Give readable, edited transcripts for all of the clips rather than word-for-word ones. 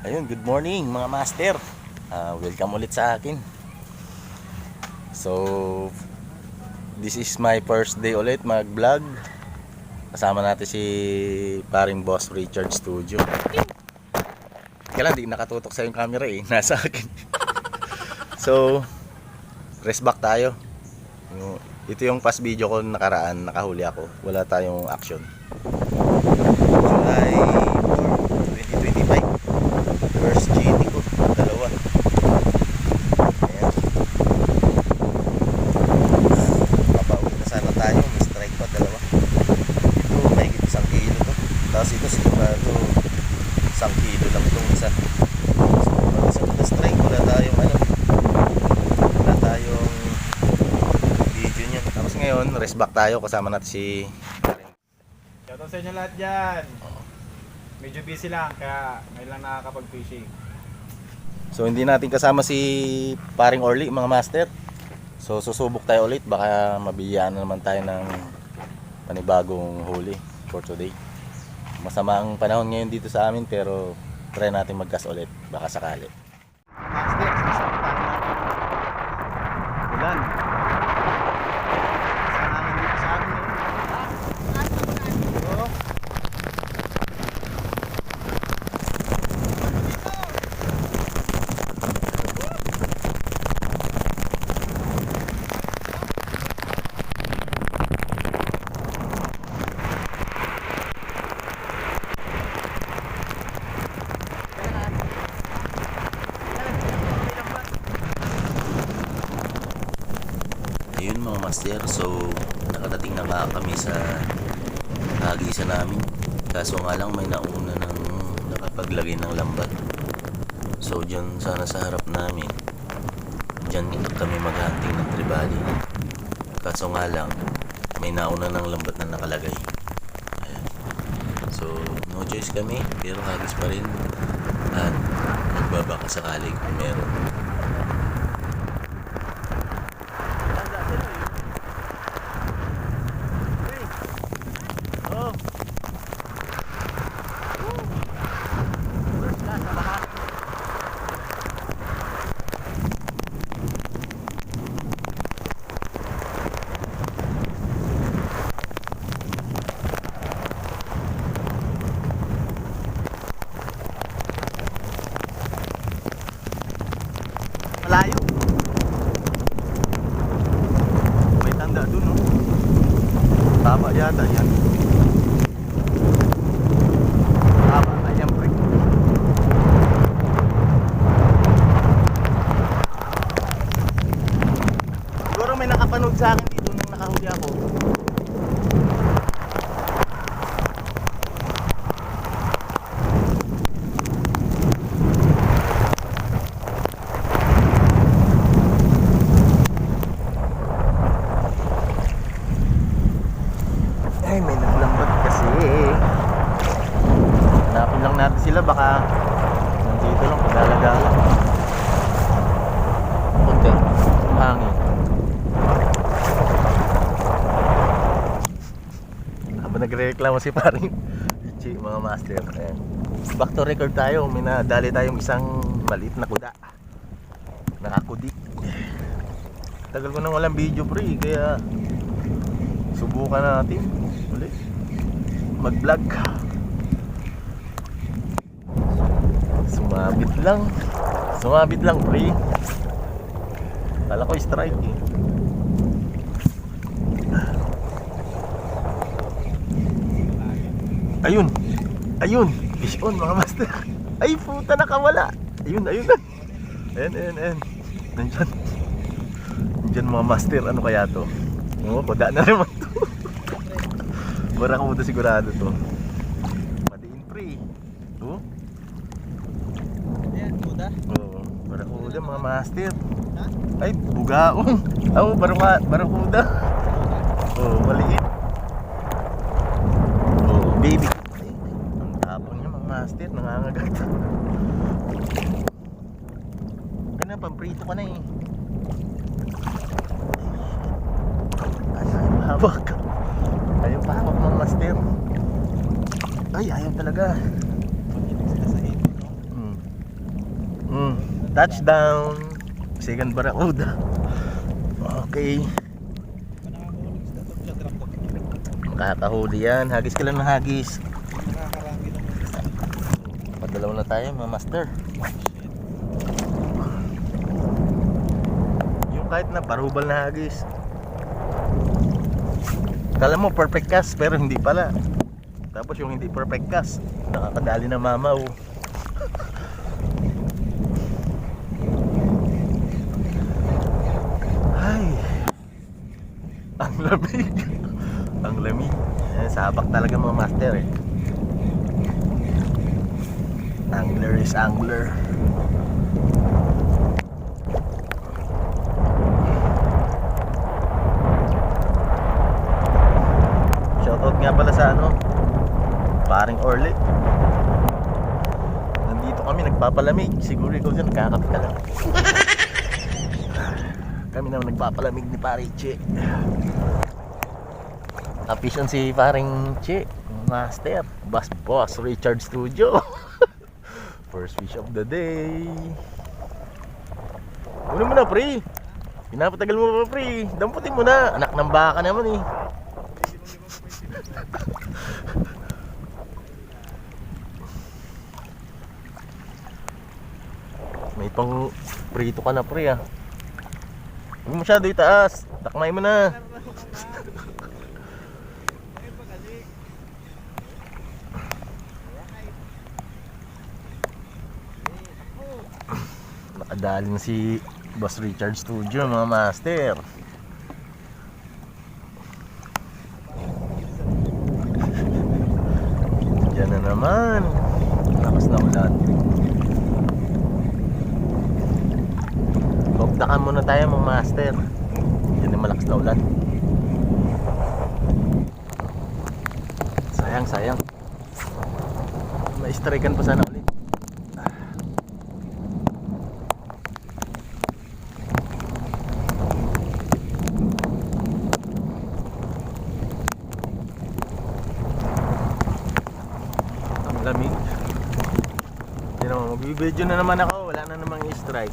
Ayun, good morning mga master. Welcome ulit sa akin. So, this is my first day ulit mag-vlog. Kasama natin si paring Boss Richard Studio. Kaya lang, di nakatutok sa yung camera eh. Nasa akin. So, rest back tayo. Ito yung past video ko nakaraan, nakahuli ako. Wala tayong action. July 4, 2025. First GT ko, dalawa. Ayan. Papauwi na sana tayo, may strike pa, dalawa. Ito, may 1 kilo to. Tapos ito, sigurado 1 kilo lang itong isa. So, pag isa na strike, wala tayong video niyan. Tapos ngayon, rest back tayo, kasama natin si Shoutout sa inyo lahat dyan. Medyo busy lang kaya ngayon lang nakakapag-fishing. So hindi natin kasama si paring Orly mga master. So susubok tayo ulit, baka mabiyaan na naman tayo ng panibagong huli for today. Masama ang panahon ngayon dito sa amin pero try natin mag-cast ulit baka sakali. Master, sasaktan natin. Ulan. Saan namin dito sa amin eh? Oo. Ayun mga master, so nakadating na nga kami sa hagisa namin. Kaso nga lang may nauna ng nakapaglagay ng lambat. So dyan sana sa harap namin, dyan kami maghunting ng tribali. Kaso nga lang may nauna ng lambat na nakalagay. Ayan. So no choice kami, pero hagis pa rin. At magbabaka sakali kung meron. Malayo. May tanda dun, no? Tama yata yan. Tama na yan, pre. Siguro may nakapanood sa akin dito nung nakahuli ako. Ay, may naglambat kasi. Hanapin lang natin sila, baka nandito lang, paglalagala. Kunti, hangin. Habang nagre-reklamo si paring Ichi, mga master. Ayan. Back to record tayo, may nadali tayong isang maliit na kuda. Nakakudik. Tagal ko nang walang video pre, kaya subukan natin ulit mag-vlog. Sumabit lang pre. Kala ko strike eh. Ayun fish on mga master. Ay puta, nakawala. Ayun ayan nandyan mga master. Ano kaya to? Kuda na naman to. Barakuda sigurado to. Madiin pre. Oh? Ayan, kuda. Oo, barakuda mga master. Ha? Ay, bugaong. Barakuda. Oh, maliit. Oh, baby. Ay, ang tapang niya mga master, nangangagat. Kaya pamprito ka na eh. Ayaw mahawak. Ayaw pahawak mga master. Ay, ayaw talaga. Pag-ibig sila sa ipon, no? Touchdown. Second Barracuda. Okay. Makakahuli yan. Hagis ka lang ng hagis. Nakakarami lang. Padalaw na tayo mga master. Yung kahit na parubal na hagis. Kala mo perfect cast pero hindi pala. Tapos yung hindi perfect cast, nakakadali na mamaw. Ay, ang lamig. Ang lamig. Sabak talaga mga master eh. Angler is angler. Shoutout nga pala sa paring Orlet. Nandito kami nagpapalamig. Siguro ikaw dyan nagkakape ka lang. Kami naman nagpapalamig ni Pare Che. Kapisyon si paring Che, master. Boss Richard Studio. First fish of the day. Ano mo na pre? Pinapatagal mo pa pre? Damputin mo na. Anak ng baka naman eh. May pang prito ka na pre ah. Huwag masyado itaas. Takmay mo na. Nakadali na si Boss Richard Studio mga master. Diyan na naman. Lakas na ulan. Bugdakan muna tayo mga master. Diyan na malakas na ulan. Sayang. Ma-strikean pa sana ulit. Lamig. Hindi naman, magbibideo na naman ako. Wala na namang i-strike.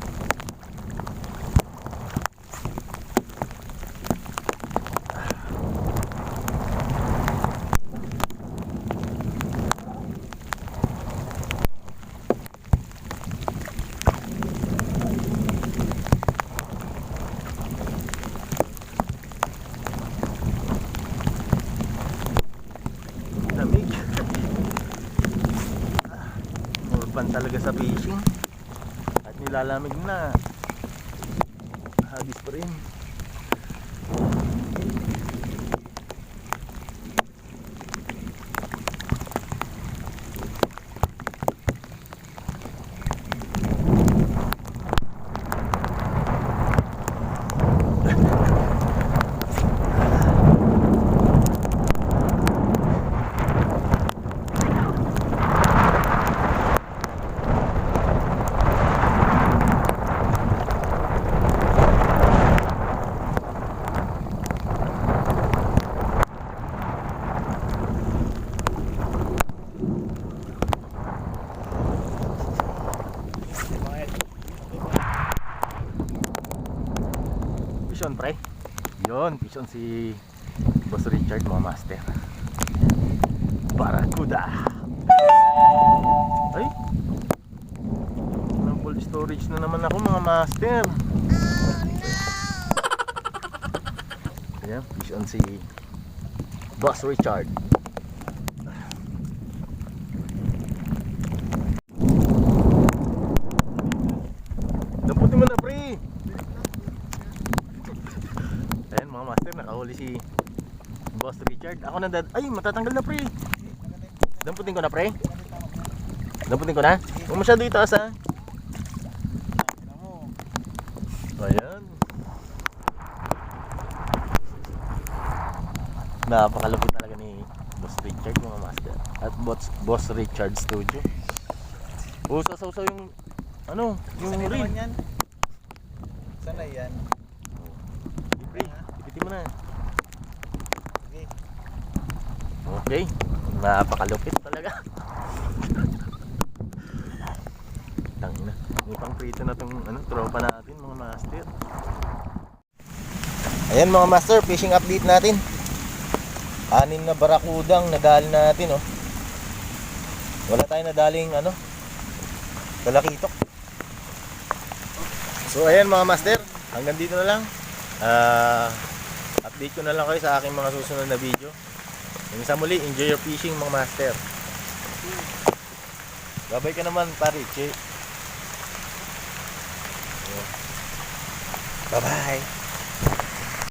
Lamig. Urban talaga sa fishing. At nilalamig na. Hagis pa rin. Pison pre. Yun, pison si Boss Richard mga master. Barracuda. Ay, ng full storage na naman ako mga master. Ayan, pison si Boss Richard. Damputin mo na pre. Ayan mga master, nakahuli si Boss Richard. Ako na ay, matatanggal na pre. Damputin ko na pre. Damputin ko na. Huwag masyado itaas ha. Ayan. Napakalupit talaga ni Boss Richard mga master. At Boss Richard Studio. Sasaw-saw yung yung reel. Sana yan. Pre, ipitin mo na. Okay. Okay. Napakalupit talaga. Tangina. May pang prito na tong ano, tropa natin mga master. Ayan mga master, fishing update natin. 6 na barakudang nadali natin oh. Wala tayong nadaling ano, talakitok. So ayan mga master, hanggang dito na lang. Update ko na lang kayo sa aking mga susunod na video. Hanggang sa muli, enjoy your fishing mga master. Babay ka naman pare, che. Bye bye.